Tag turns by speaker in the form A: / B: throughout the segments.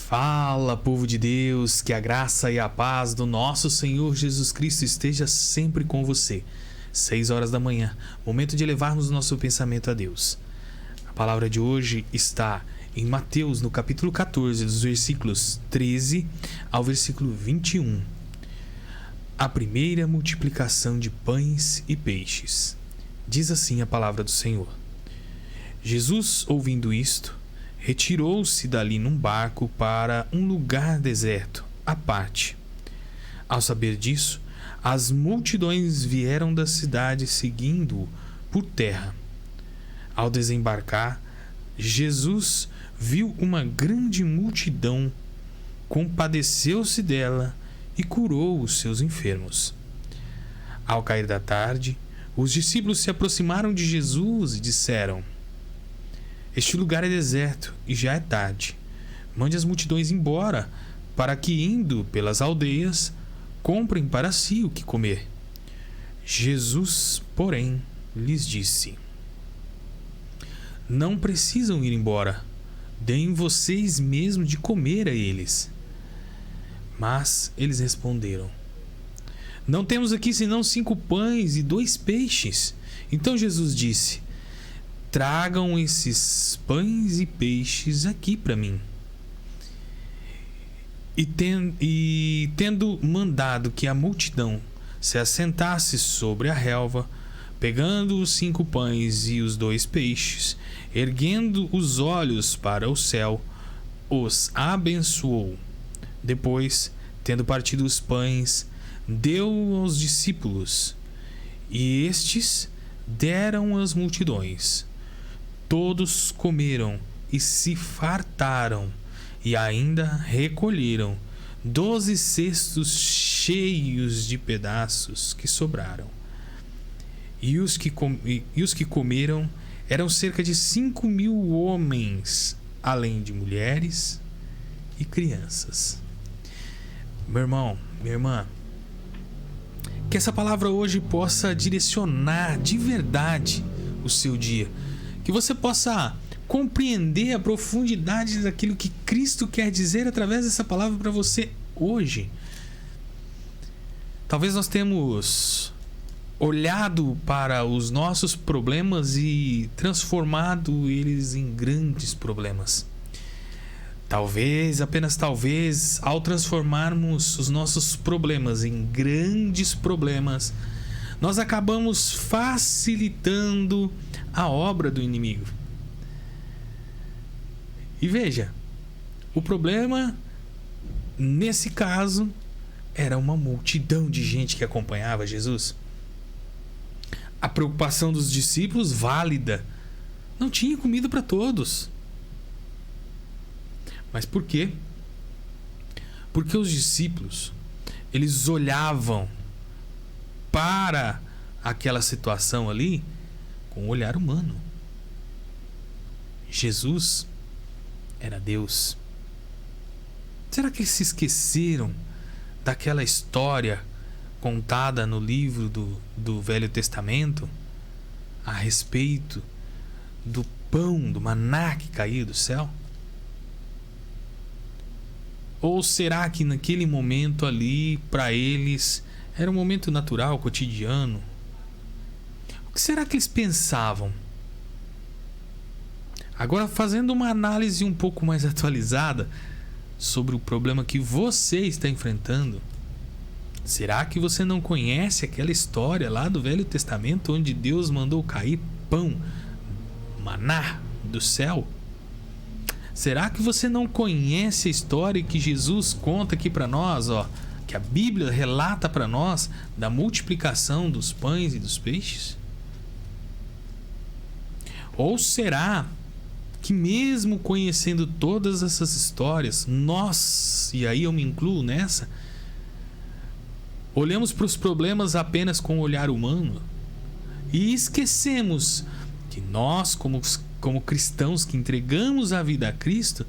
A: Fala, povo de Deus, que a graça e a paz do nosso Senhor Jesus Cristo esteja sempre com você. 6 horas da manhã, momento de elevarmos o nosso pensamento a Deus. A palavra de hoje está em Mateus, no capítulo 14, dos versículos 13 ao versículo 21. A primeira multiplicação de pães e peixes. Diz assim a palavra do Senhor. Jesus, ouvindo isto, retirou-se dali num barco para um lugar deserto, à parte. Ao saber disso, as multidões vieram da cidade seguindo-o por terra. Ao desembarcar, Jesus viu uma grande multidão, compadeceu-se dela e curou os seus enfermos. Ao cair da tarde, os discípulos se aproximaram de Jesus e disseram: Este lugar é deserto e já é tarde. Mande as multidões embora, para que, indo pelas aldeias, comprem para si o que comer. Jesus, porém, lhes disse: Não precisam ir embora. Deem vocês mesmos de comer a eles. Mas eles responderam: Não temos aqui senão 5 pães e 2 peixes. Então Jesus disse: Tragam esses pães e peixes aqui para mim. E tendo mandado que a multidão se assentasse sobre a relva, pegando os 5 pães e os 2 peixes, erguendo os olhos para o céu, os abençoou. Depois, tendo partido os pães, deu aos discípulos, e estes deram às multidões. Todos comeram e se fartaram, e ainda recolheram 12 cestos cheios de pedaços que sobraram. E os que comeram eram cerca de 5.000 homens, além de mulheres e crianças. Meu irmão, minha irmã, que essa palavra hoje possa direcionar de verdade o seu dia. Que você possa compreender a profundidade daquilo que Cristo quer dizer através dessa palavra para você hoje. Talvez nós temos olhado para os nossos problemas e transformado eles em grandes problemas. Talvez, apenas talvez, ao transformarmos os nossos problemas em grandes problemas, nós acabamos facilitando a obra do inimigo. E veja, o problema, nesse caso, era uma multidão de gente que acompanhava Jesus. A preocupação dos discípulos, válida, não tinha comida para todos. Mas por quê? Porque os discípulos, eles olhavam para aquela situação ali com um olhar humano. Jesus era Deus. Será que eles se esqueceram daquela história contada no livro do Velho Testamento a respeito do pão, do maná que caiu do céu? Ou será que naquele momento ali, para eles, era um momento natural, cotidiano? O que será que eles pensavam? Agora, fazendo uma análise um pouco mais atualizada sobre o problema que você está enfrentando, será que você não conhece aquela história lá do Velho Testamento onde Deus mandou cair pão, maná do céu? Será que você não conhece a história que Jesus conta aqui para nós, que a Bíblia relata para nós da multiplicação dos pães e dos peixes? Ou será que mesmo conhecendo todas essas histórias, nós, e aí eu me incluo nessa, olhamos para os problemas apenas com o olhar humano e esquecemos que nós, como cristãos que entregamos a vida a Cristo,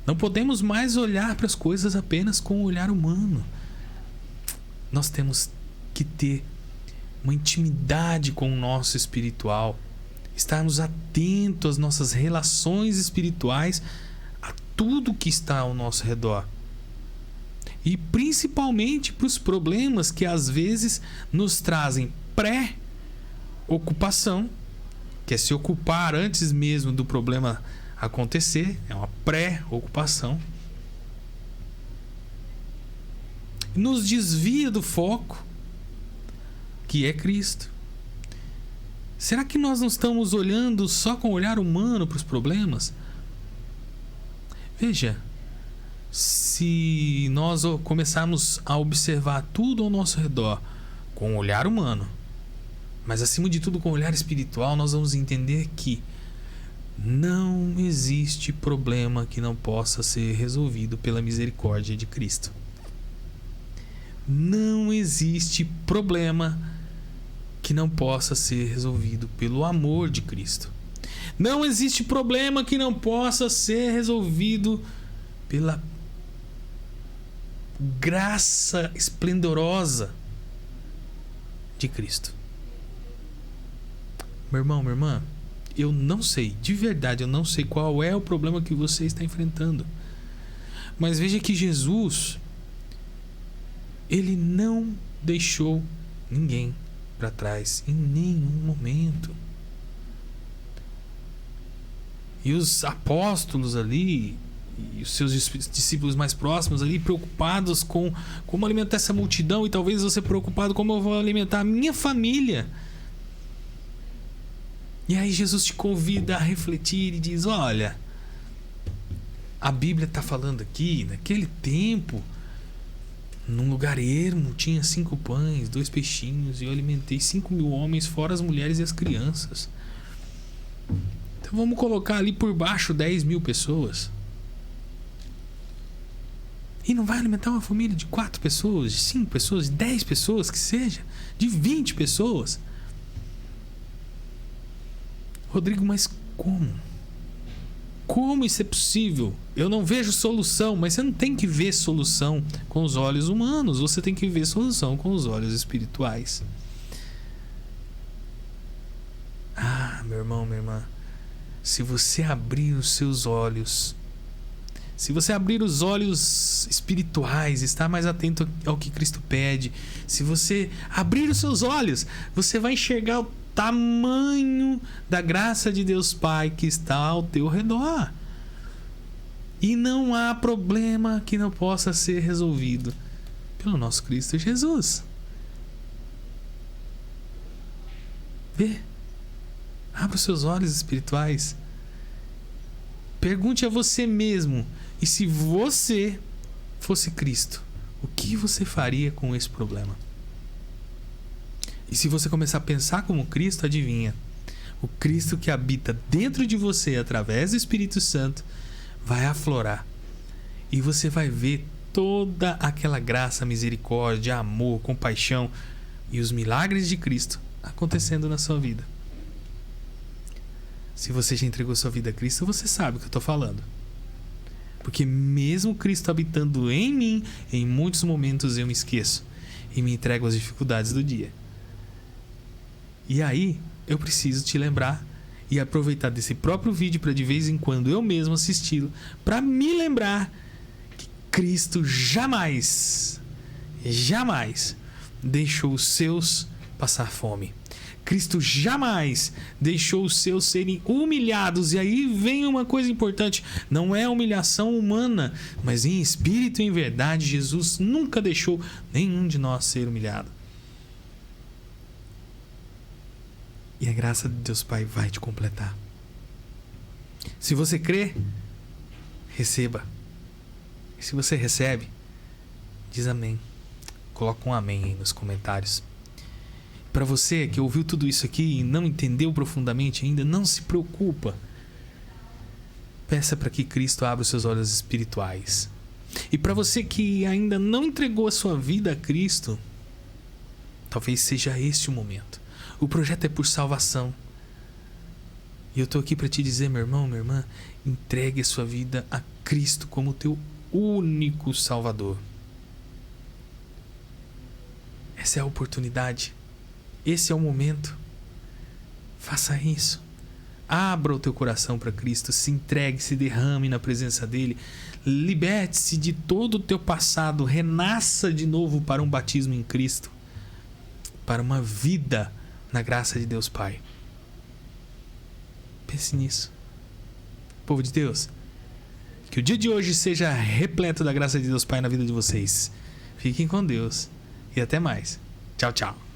A: não podemos mais olhar para as coisas apenas com o olhar humano. Nós temos que ter uma intimidade com o nosso espiritual, estarmos atentos às nossas relações espirituais a tudo que está ao nosso redor. E principalmente para os problemas que às vezes nos trazem pré-ocupação, que é se ocupar antes mesmo do problema acontecer, é uma pré-ocupação. Nos desvia do foco, que é Cristo. Será que nós não estamos olhando só com o olhar humano para os problemas? Veja, se nós começarmos a observar tudo ao nosso redor com o olhar humano, mas acima de tudo com o olhar espiritual, nós vamos entender que não existe problema que não possa ser resolvido pela misericórdia de Cristo. Não existe problema que não possa ser resolvido pelo amor de Cristo. Não existe problema que não possa ser resolvido pela graça esplendorosa de Cristo. Meu irmão, minha irmã, eu não sei, de verdade, eu não sei qual é o problema que você está enfrentando. Mas veja que Jesus, ele não deixou ninguém para trás em nenhum momento. E os apóstolos ali, e os seus discípulos mais próximos ali, preocupados com como alimentar essa multidão, e talvez você preocupado como eu vou alimentar a minha família. E aí Jesus te convida a refletir e diz: olha, a Bíblia está falando aqui, naquele tempo, num lugar ermo, tinha 5 pães, 2 peixinhos, e eu alimentei 5.000 homens, fora as mulheres e as crianças. Então vamos colocar ali por baixo 10.000 pessoas. E não vai alimentar uma família de 4 pessoas, de 5 pessoas, de 10 pessoas, que seja, de 20 pessoas. Rodrigo, mas como? Como isso é possível? Eu não vejo solução. Mas você não tem que ver solução com os olhos humanos. Você tem que ver solução com os olhos espirituais. Ah, meu irmão, minha irmã, se você abrir os seus olhos, se você abrir os olhos espirituais, estar mais atento ao que Cristo pede, se você abrir os seus olhos, você vai enxergar o tamanho da graça de Deus Pai que está ao teu redor. E não há problema que não possa ser resolvido pelo nosso Cristo Jesus. Vê. Abra os seus olhos espirituais. Pergunte a você mesmo: e se você fosse Cristo, o que você faria com esse problema? E se você começar a pensar como Cristo, adivinha? O Cristo que habita dentro de você através do Espírito Santo vai aflorar. E você vai ver toda aquela graça, misericórdia, amor, compaixão e os milagres de Cristo acontecendo na sua vida. Se você já entregou sua vida a Cristo, você sabe o que eu estou falando. Porque mesmo Cristo habitando em mim, em muitos momentos eu me esqueço e me entrego às dificuldades do dia. E aí, eu preciso te lembrar e aproveitar desse próprio vídeo para de vez em quando eu mesmo assisti-lo, para me lembrar que Cristo jamais deixou os seus passar fome. Cristo jamais deixou os seus serem humilhados. E aí vem uma coisa importante: não é humilhação humana, mas em espírito e em verdade. Jesus nunca deixou nenhum de nós ser humilhado. E a graça de Deus Pai vai te completar. Se você crê, receba. E se você recebe, diz amém. Coloca um amém aí nos comentários. Para você que ouviu tudo isso aqui e não entendeu profundamente ainda, não se preocupa. Peça para que Cristo abra os seus olhos espirituais. E para você que ainda não entregou a sua vida a Cristo, talvez seja este o momento. O projeto é por salvação. E eu estou aqui para te dizer, meu irmão, minha irmã, entregue a sua vida a Cristo como teu único Salvador. Essa é a oportunidade. Esse é o momento. Faça isso. Abra o teu coração para Cristo, se entregue, se derrame na presença dele, liberte-se de todo o teu passado, renasça de novo para um batismo em Cristo, para uma vida na graça de Deus Pai. Pense nisso. Povo de Deus, que o dia de hoje seja repleto da graça de Deus Pai na vida de vocês. Fiquem com Deus e até mais. Tchau, tchau.